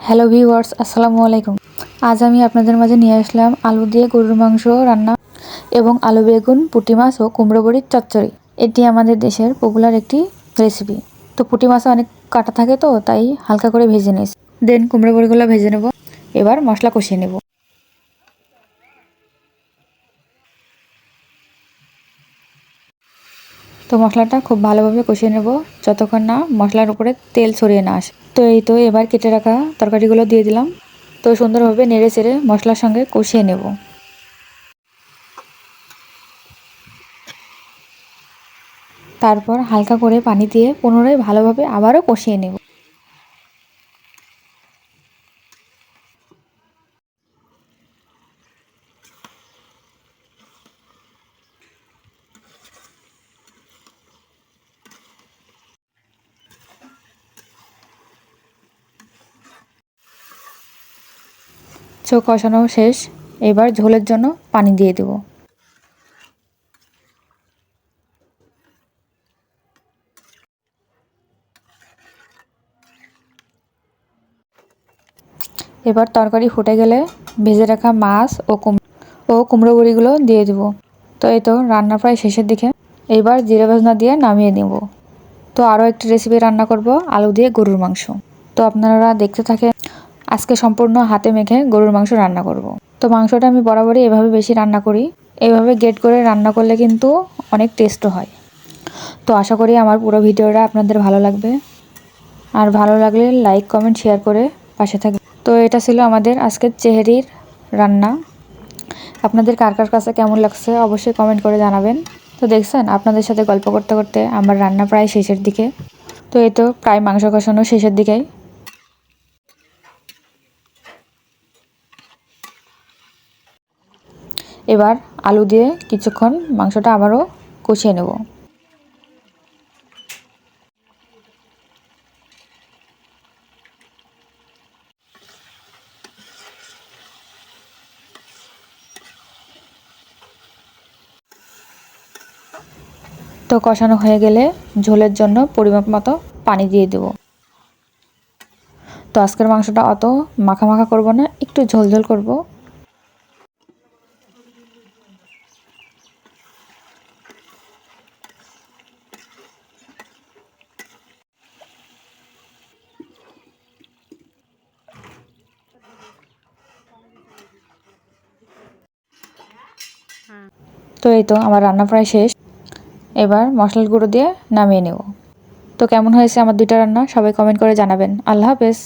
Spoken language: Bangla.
হ্যালো ভিউয়ার্স, আসসালামু আলাইকুম। আজ আমি আপনাদের মাঝে নিয়ে আসলাম আলু দিয়ে গরুর মাংস রান্না এবং আলু বেগুন, পুঁটি মাছ ও কুমড়ো বড়ির চচ্চড়ি। এটি আমাদের দেশের পপুলার একটি রেসিপি। তো পুঁটি মাছে অনেক কাটা থাকে, তো তাই হালকা করে ভেজে নিয়েছি। দেন কুমড়ো বড়িগুলো ভেজে নেব। এবার মশলা কষিয়ে নেব। তো মশলাটা খুব ভালোভাবে কষিয়ে নেব যতক্ষণ না মশলার উপরে তেল ছড়িয়ে না আসে। তো এবার কেটে রাখা তরকারিগুলো দিয়ে দিলাম। তো সুন্দরভাবে নেড়ে চেড়ে মশলার সঙ্গে কষিয়ে নেব। তারপর হালকা করে পানি দিয়ে পুনরায় ভালোভাবে আবারও কষিয়ে নেব। কষানো শেষ। এবার ঝোলের জন্য পানি দিয়ে দেব। এবার তরকারি ফুটে গেলে ভেজে রাখা মাছ ও কুমড়ো বড়িগুলো দিয়ে দেব। তো রান্না প্রায় শেষের দিকে। এবার জিরে ভাজনা দিয়ে নামিয়ে নেব। তো আরও একটি রেসিপি রান্না করব, আলু দিয়ে গরুর মাংস। তো আপনারা দেখতে থাকেন। আজকে সম্পূর্ণ হাতে মেখে গরুর মাংস রান্না করব। তো মাংসটা আমি বরাবরই এভাবে বেশি রান্না করি। এভাবে গ্রেট করে রান্না করলে কিন্তু অনেক টেস্টও হয়। তো আশা করি আমার পুরো ভিডিওটা আপনাদের ভালো লাগবে। আর ভালো লাগলে লাইক, কমেন্ট, শেয়ার করে পাশে থাকবে। তো এটা ছিল আমাদের আজকের চেহারির রান্না। আপনাদের কার কার কাছে কেমন লাগছে অবশ্যই কমেন্ট করে জানাবেন। তো দেখছেন, আপনাদের সাথে গল্প করতে করতে আমার রান্না প্রায় শেষের দিকে। তো প্রায় মাংস কষানো শেষের দিকেই। এবার আলু দিয়ে কিছুক্ষণ মাংসটা আবারও কষিয়ে নেব। তো কষানো হয়ে গেলে ঝোলের জন্য পরিমাপ মতো পানি দিয়ে দেব। তো আজকের মাংসটা অত মাখা মাখা করব না, একটু ঝোল ঝোল করব। তো আমার রান্না প্রায় শেষ। এবার মশলার গুঁড়ো দিয়ে নামিয়ে নেব। তো কেমন হয়েছে আমার দুইটা রান্না সবাই কমেন্ট করে জানাবেন। আল্লাহ হাফেজ।